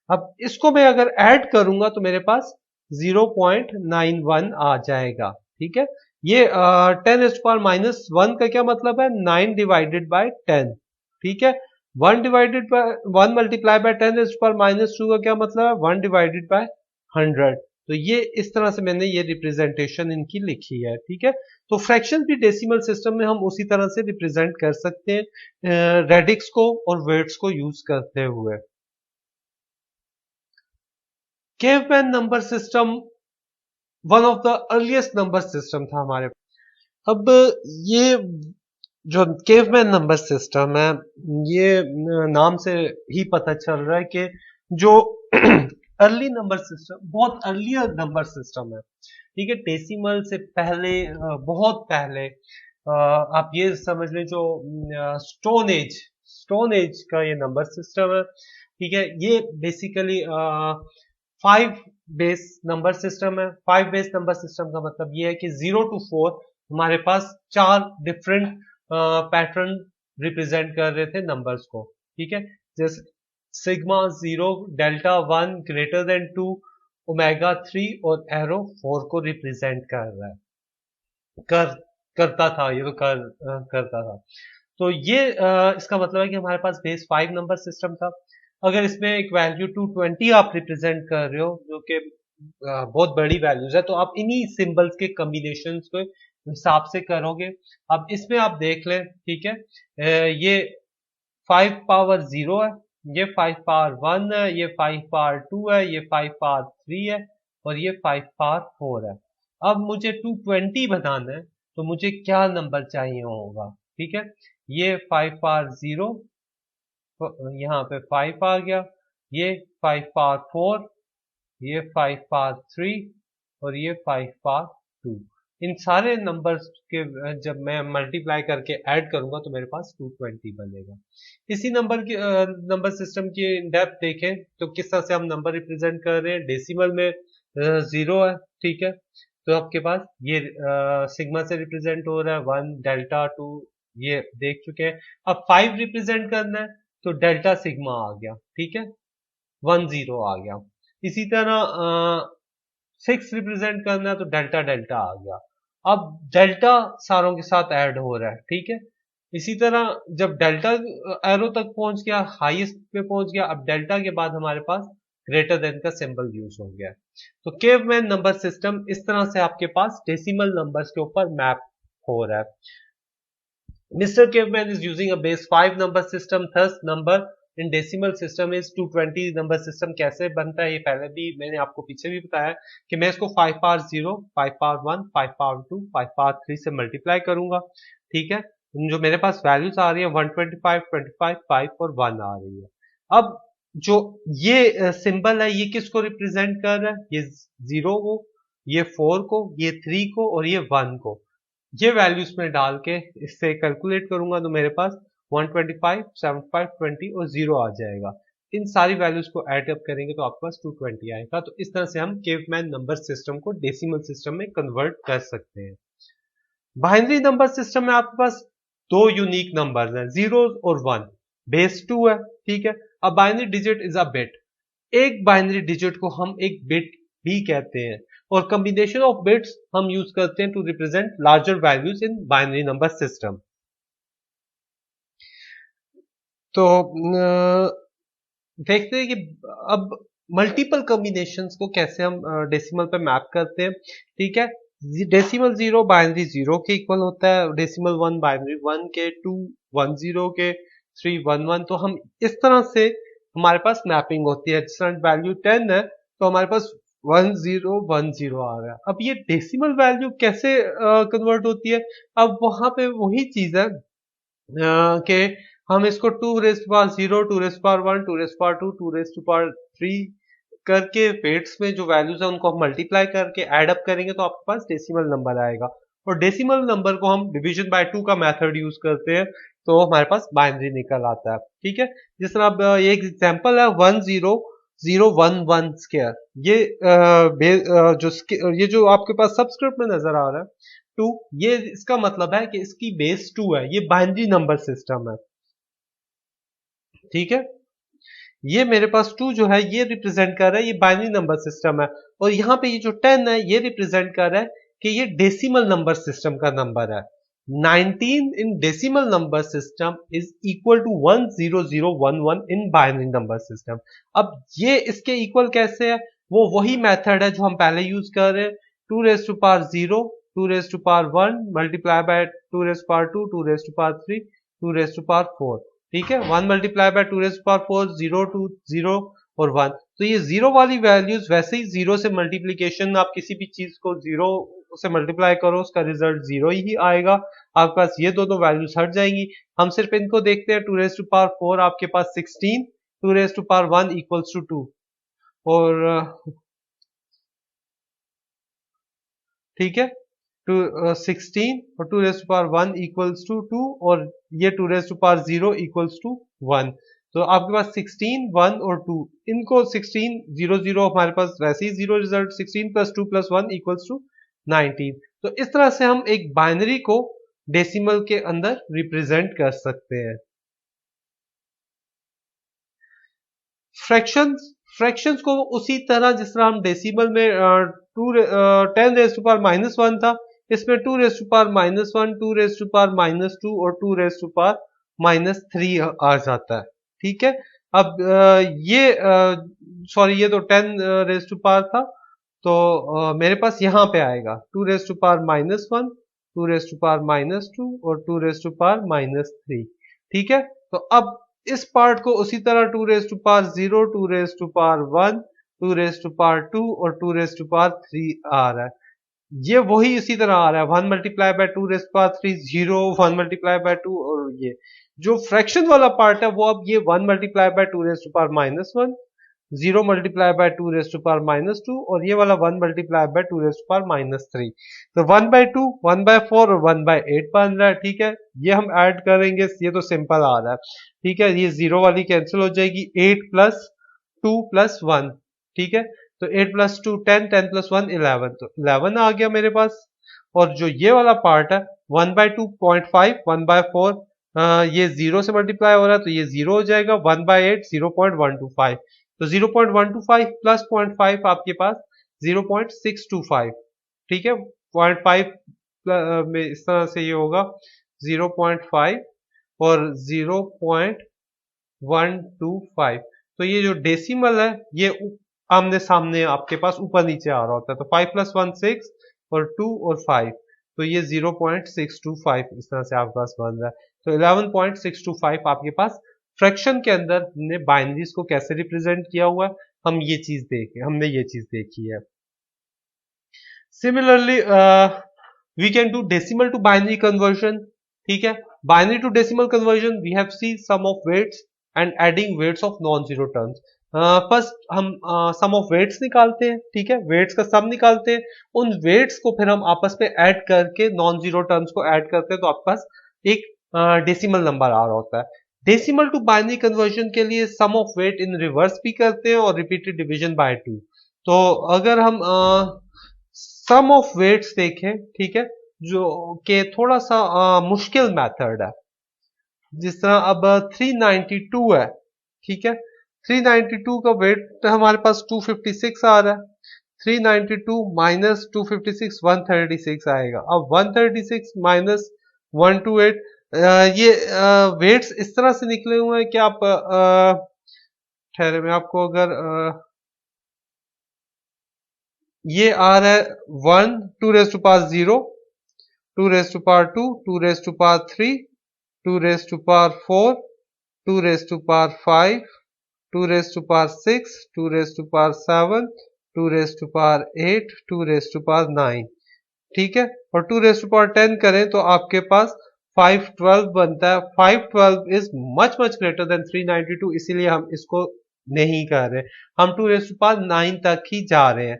अब इसको मैं अगर ऐड करूंगा तो मेरे पास 0.91 आ जाएगा, ठीक है। ये 10 रेज़ टू पावर -1 का क्या मतलब है, 9 डिवाइडेड बाय 10, ठीक है। 1 divided by 1 multiply by 10 raise to power -2 का क्या मतलब है, 1 डिवाइडेड बाय 100। तो ये इस तरह से मैंने ये रिप्रेजेंटेशन इनकी लिखी है, ठीक है। तो फ्रैक्शन भी डेसिमल सिस्टम में हम उसी तरह से रिप्रेजेंट कर सकते हैं रेडिक्स को और वेट्स को यूज करते हुए। Caveman number system one of the earliest number system था हमारे पास। अब ये जो केवमैन नंबर सिस्टम है, ये नाम से ही पता चल रहा है कि जो अर्ली नंबर सिस्टम, बहुत अर्लियर नंबर सिस्टम है, ठीक है, डेसिमल से पहले, बहुत पहले, आप ये समझ लें जो स्टोन एज का ये नंबर सिस्टम है, ठीक है। ये बेसिकली 5 बेस नंबर सिस्टम है। 5 बेस नंबर सिस्टम का मतलब ये है कि 0 to 4 हमारे पास 4 डिफरेंट पैटर्न रिप्रेजेंट कर रहे थे नंबर्स को, ठीक है, जैसे sigma 0, delta 1 greater than 2, omega 3 और एरो 4 को रिप्रेजेंट कर रहा है, कर करता था, ये तो करता था। तो ये इसका मतलब है कि हमारे पास बेस 5 नंबर सिस्टम था। अगर इसमें एक वैल्यू 220 आप रिप्रेजेंट कर रहे हो जो कि बहुत बड़ी वैल्यूज है, तो आप इन्हीं सिंबल्स के कॉम्बिनेशंस को हिसाब से करोगे। अब इसमें आप देख लें, ठीक है, ये 5 पावर 0 है, ये 5 पावर 1 है, ये 5 पावर 2 है, ये 5 पावर 3 है और ये 5 पावर 4 है। अब मुझे 220 बनाना है, तो मुझे क्या नंबर चाहिए होगा? ठीक है, ये 5 पावर 0, यहाँ पे 5 आ गया, ये 5 पावर 4, ये 5 पावर 3 और ये 5 पावर 2। इन सारे नंबर्स के जब मैं मल्टीप्लाई करके ऐड करूंगा तो मेरे पास 220 बनेगा। इसी नंबर सिस्टम की डेप्थ देखें तो किस तरह से हम नंबर रिप्रेजेंट कर रहे हैं। डेसिमल में 0 है, ठीक है, तो आपके पास ये सिग्मा से रिप्रेजेंट हो रहा है, 1 डेल्टा 2 ये देख चुके हैं। अब 5 रिप्रेजेंट करना है तो डेल्टा सिग्मा आ गया, ठीक है, 10 आ गया। इसी तरह 6 रिप्रेजेंट करना है तो डेल्टा डेल्टा आ गया। अब डेल्टा सारों के साथ ऐड हो रहा है, ठीक है। इसी तरह जब डेल्टा एरो तक पहुंच गया, हाईएस्ट पे पहुंच गया, अब डेल्टा के बाद हमारे पास ग्रेटर देन का सिंबल यूज हो गया। तो केवमैन नंबर सिस्टम इस तरह से आपके पास डेसिमल नंबर्स के ऊपर मैप हो रहा है। Mr. Caveman is using a base 5 number system, thus number in decimal system is 220। Number system कैसे बनता है ये पहले भी मैंने आपको पीछे भी बताया कि मैं इसको 5 पावर 0, 5 पावर 1, 5 पावर 2, 5 पावर 3 से मल्टीप्लाई करूंगा, ठीक है। जो मेरे पास वैल्यूज आ रही है 125, 25, 5 और 1 आ रही है। अब जो ये सिंबल है ये किसको रिप्रेजेंट कर रहा है? ये 0 को, ये 4 को, ये 3 को और ये 1 को। ये वैल्यूज में डाल के इससे कैलकुलेट करूंगा तो मेरे पास 125, 75, 20 और 0 आ जाएगा। इन सारी वैल्यूज को ऐड अप करेंगे तो आपके पास 220 आएगा। तो इस तरह से हम केवमैन नंबर सिस्टम को डेसिमल सिस्टम में कन्वर्ट कर सकते हैं। बाइनरी नंबर सिस्टम में आपके पास दो यूनिक नंबर्स हैं, 0 और 1, बेस 2 है, ठीक है। अब binary digit is a bit, एक बाइनरी डिजिट को हम एक बिट भी कहते हैं और कॉम्बिनेशन ऑफ बिट्स हम यूज करते हैं to represent larger values in binary number system. तो देखते हैं कि अब मल्टीपल कॉम्बिनेशंस को कैसे हम डेसिमल पे मैप करते हैं, ठीक है। डेसिमल 0 बाइनरी 0 के इक्वल होता है, डेसिमल 1 बाइनरी 1 के, 2 10 के, 3 11। तो हम इस तरह से हमारे पास मैपिंग होती है। जिस वैल्यू 10 है तो हमारे पास 1010 आ रहा है। अब ये डेसिमल वैल्यू कैसे कन्वर्ट होती है? अब वहां पे वही चीज है कि हम इसको 2⁻0, 2⁻1, 2⁻2, 2⁻3 करके वेट्स में जो वैल्यूज है उनको हम मल्टीप्लाई करके एड अप करेंगे तो आपके पास डेसिमल नंबर आएगा। और डेसिमल नंबर को हम डिवीजन बाय 2 का मेथड यूज करते हैं तो हमारे पास बाइनरी निकल आता है, ठीक है। जिस तरह अब ये एक एग्जांपल है 10011 स्क्वायर, ये ये जो आपके पास सबस्क्रिप्ट में नजर आ रहा है 2, ये इसका मतलब है कि इसकी बेस 2 है, ये बाइनरी नंबर सिस्टम है, ठीक है। ये मेरे पास 2 जो है ये रिप्रेजेंट कर रहा है, ये बाइनरी नंबर सिस्टम है। और यहाँ पे ये जो 10 है ये रिप्रेजेंट कर रहा है कि ये डेसिमल नंबर सिस्टम का नंबर है। 19 in decimal number system is equal to 10011 in binary number system. अब ये इसके इक्वल कैसे है? वो वही मेथड है जो हम पहले यूज कर रहे हैं, 2 raise to power 0, 2 raise to power 1 multiply by 2 raise to power 2, 2 raise to power 3, 2 raise to power 4, ठीक है। 1 multiply by 2 raise to power 4, 0 2 0 और 1। तो ये 0 वाली वैल्यूज वैसे ही 0 से मल्टीप्लीकेशन, आप किसी भी चीज को 0 से मल्टीप्लाई करो उसका रिजल्ट 0 ही आएगा। आपके पास ये दोनों वैल्यूज हट जाएंगी। हम सिर्फ इनको देखते हैं, 2 रेज टू पावर 4 आपके पास 16, 2 raise to power 1 equals to 2 और ठीक है, 16 और 2 raise to power 1 equals to 2 और ये 2 raise to power 0 equals to 1। तो आपके पास 16, 1 और 2, इनको 16 0 0 हमारे पास वैसे ही 0 result, 16 plus 2 plus 1 equals to 19। तो इस तरह से हम एक बाइनरी को डेसिमल के अंदर रिप्रेजेंट कर सकते हैं। फ्रैक्शंस, फ्रैक्शंस को उसी तरह जिस तरह हम डेसिमल में 10 रेज टू पावर -1 था, इसमें 2 raise to power -1, 2 raise to power -2 और 2 रेज टू पावर -3 आ जाता है। ठीक है, अब ये सॉरी ये तो 10 रेज टू पावर था, तो मेरे पास यहाँ पे आएगा 2 raise to power -1, 2 raise to power -2 और 2 रेज टू पावर -3। ठीक है, तो अब इस पार्ट को उसी तरह 2 raise to power 0, 2 raise to power 1, 2 raise to power 2 और 2 रेज टू पावर 3 आ रहा है। ये वही इसी तरह आ रहा है, 1 multiply by 2 raise power 3 0, 1 multiply by 2, और ये जो फ्रैक्शन वाला पार्ट है वो अब ये 1 multiply by 2 raise to power -1, 0 multiply by 2 raise to power -2 और ये वाला 1 multiply by 2 raise to power -3। तो 1/2, 1/4 और 1/8 बन रहा है। ठीक है, ये हम ऐड करेंगे, ये तो सिंपल आ रहा है। ठीक है, ये जीरो वाली कैंसिल हो जाएगी, 8 प्लस 2 प्लस 1। ठीक है, तो 8 प्लस 2 10, 10 प्लस 1 11, तो 11 आ गया मेरे पास। और जो ये वाला पार्ट है 1/2.5, 1/4, ये जीरो से मल्टीप्लाई हो रहा है तो ये जीरो हो जाएगा, 1/8 0.125, तो 0.125 प्लस 0.5 आपके पास 0.625। ठीक है, 0.5 में इस तरह से ये होगा 0.5 और 0.125। तो ये जो डेसिमल है ये आमने सामने आपके पास ऊपर नीचे आ रहा होता है, तो 5 प्लस 1 6 और 2 और 5, तो ये 0.625 इस तरह से आपके पास बन रहा है। तो 11.625 आपके पास फ्रैक्शन के अंदर हमने बाइनरीज को कैसे रिप्रेजेंट किया हुआ है, हमने ये चीज देखी है। Similarly we can do decimal to binary conversion. ठीक है, binary to decimal conversion we have seen sum of weights and adding weights of non zero terms. First हम सम ऑफ वेट्स निकालते हैं। ठीक है, वेट्स का सम निकालते हैं, उन वेट्स को फिर हम आपस में ऐड करके नॉन जीरो टर्म्स को ऐड करते हैं, तो आपके पास एक डेसिमल नंबर आ रहा होता है। डेसिमल टू बाइनरी कन्वर्जन के लिए सम ऑफ वेट इन रिवर्स भी करते हैं और रिपीटेड डिवीजन बाय 2। तो अगर हम सम ऑफ वेट्स देखें, ठीक है, जो कि थोड़ा सा मुश्किल मेथड है, जिस तरह अब 392 है। ठीक है, 392 का वेट हमारे पास 256 आ रहा है, 392 माइनस 256 136 आएगा। अब 136 माइनस 128, ये वेट्स इस तरह से निकले हुए हैं कि आप ठहरे मैं आपको अगर ये आ रहा है 1, 2 raise to power 0, 2 raise to power 2, 2 raise to power 3, 2 raise to power 4, 2 raise to power 5, 2 raise to power 6, 2 raise to power 7, 2 raise to power 8, 2 raise to power 9। ठीक है, और 2 रेज टू पावर 10 करें तो आपके पास 512 बनता है। 512 is much much greater than 392, इसीलिए हम इसको नहीं कर रहे, हम 2 रेज टू पावर 9 तक ही जा रहे हैं।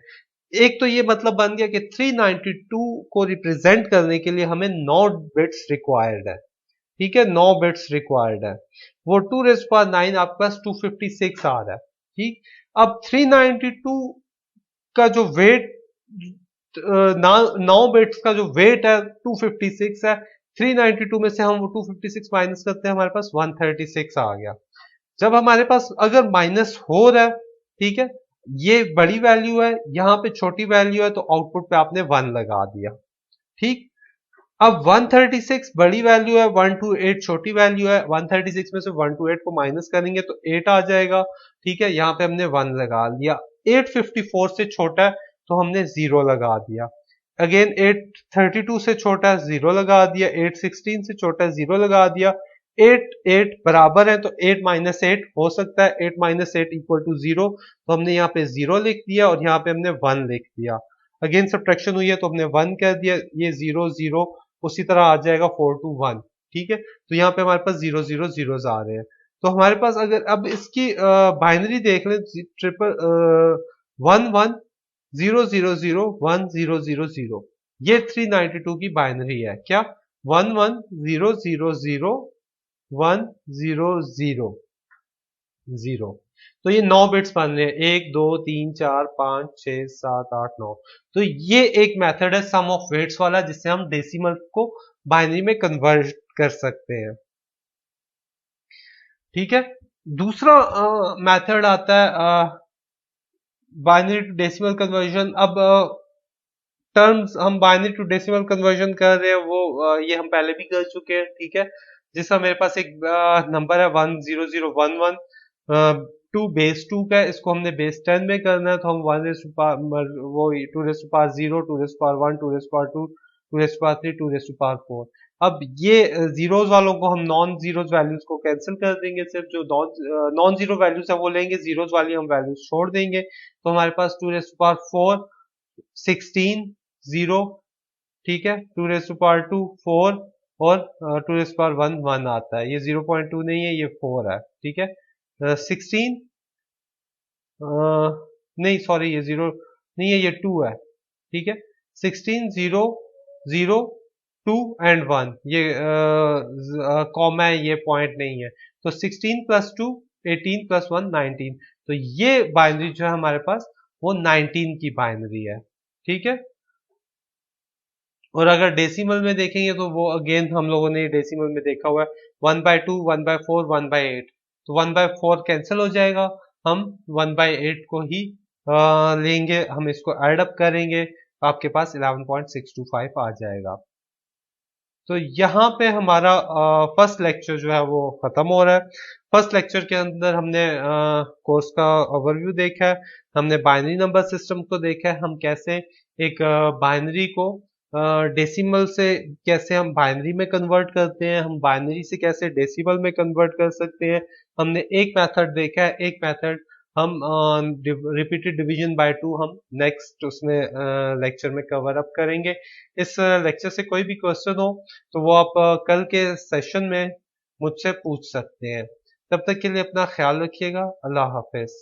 एक तो ये मतलब बन गया कि 392 को रिप्रेजेंट करने के लिए हमें 9 बिट्स रिक्वायर्ड है। ठीक है, 9 बिट्स रिक्वायर्ड है, वो 2 रेज़ पावर 9 आपके पास 256 आ रहा है। ठीक, अब 392 का जो वेट 9 बिट्स का जो वेट है 256 है, 392 में से हम वो 256 माइनस करते हैं, हमारे पास 136 आ गया। जब हमारे पास अगर माइनस हो रहा है, ठीक है, ये बड़ी वैल्यू है, यहां पे छोटी वैल्यू है, तो आउटपुट पे आपने 1 लगा दिया। ठीक, अब 136 बड़ी वैल्यू है, 128 छोटी वैल्यू है, 136 में से 128 को माइनस करेंगे तो 8 आ जाएगा। ठीक है, यहाँ पे हमने 1 लगा लिया। 854 से छोटा है तो हमने 0 लगा दिया। अगेन 832 से छोटा है 0 लगा दिया, 816 से छोटा है 0 लगा दिया, 8 8 बराबर है तो 8 माइनस 8 हो सकता है, 8 माइनस 8 इक्वल टू 0, तो हमने यहाँ पे 0 लिख दिया और यहाँ पे हमने 1 लिख दिया। अगेन सब्ट्रैक्शन हुई है तो हमने 1 कर दिया, ये 0 0 उसी तरह आ जाएगा 4 to 1। ठीक है, तो यहाँ पे हमारे पास 0 0 0 आ रहे हैं। तो हमारे पास अगर अब इसकी बाइनरी देख लें, 1 1 0 0 0 1 0 0 0, ये 392 की बाइनरी है क्या, 1 1 0 0 0 1 0 0 0। तो ये 9 बिट्स बन रहे हैं, 1 2 3 4 5 6 7 8 9। तो ये एक मेथड है सम ऑफ वेट्स वाला, जिससे हम डेसिमल को बाइनरी में कन्वर्ट कर सकते हैं। ठीक है, दूसरा मेथड आता है बाइनरी टू डेसिमल कन्वर्जन। अब टर्म्स हम बाइनरी टू डेसिमल कन्वर्जन कर रहे हैं वो ये हम पहले भी कर चुके हैं। ठीक है, जिसका मेरे पास एक नंबर है 10011, 2 बेस 2 का है, इसको हमने बेस 10 में करना है, तो हम 1 वो 2 0, 2 1, 2 2 3, 2 4। अब ये जीरोज वालों को हम नॉन जीरोज वैल्यूज को कैंसिल कर देंगे, सिर्फ जो नॉन जीरो वैल्यूज है वो लेंगे, जीरोज वाली हम वैल्यूज छोड़ देंगे। तो हमारे पास 2 4, 16, 0, ठीक है, 2 4, और 2 1 आता है, ये 0.2 नहीं है, ये 4 है, ठीक है। 16, नहीं सॉरी, ये 0 नहीं है, ये 2 है, ठीक है। 16, 0, 0, 2 एंड 1, ये कॉमा है, ये पॉइंट नहीं है। तो 16 + 2 18 + 1 19, तो ये बाइनरी जो है हमारे पास वो 19 की बाइनरी है, ठीक है। और अगर डेसिमल में देखेंगे तो वो अगेन हम लोगों ने डेसिमल में देखा हुआ है, 1/2, 1/4, 1/8, तो 1/4 कैंसिल हो जाएगा, हम 1/8 को ही लेंगे, हम इसको ऐड अप करेंगे, तो आपके पास 11.625 आ जाएगा। तो यहाँ पे हमारा फर्स्ट लेक्चर जो है वो खत्म हो रहा है। फर्स्ट लेक्चर के अंदर हमने कोर्स का ओवरव्यू देखा है, हमने बाइनरी नंबर सिस्टम को देखा है, हम कैसे एक बाइनरी को डेसिमल से कैसे हम बाइनरी में कन्वर्ट करते हैं, हम बाइनरी से कैसे डेसिमल में कन्वर्ट कर सकते हैं। हमने एक मेथड देखा है, एक मेथड हम रिपीटेड डिवीजन बाय 2 हम नेक्स्ट उसमें लेक्चर में कवर अप करेंगे। इस लेक्चर से कोई भी क्वेश्चन हो तो वो आप कल के सेशन में मुझसे पूछ सकते हैं। तब तक के लिए अपना ख्याल रखिएगा। अल्लाह हाफिज।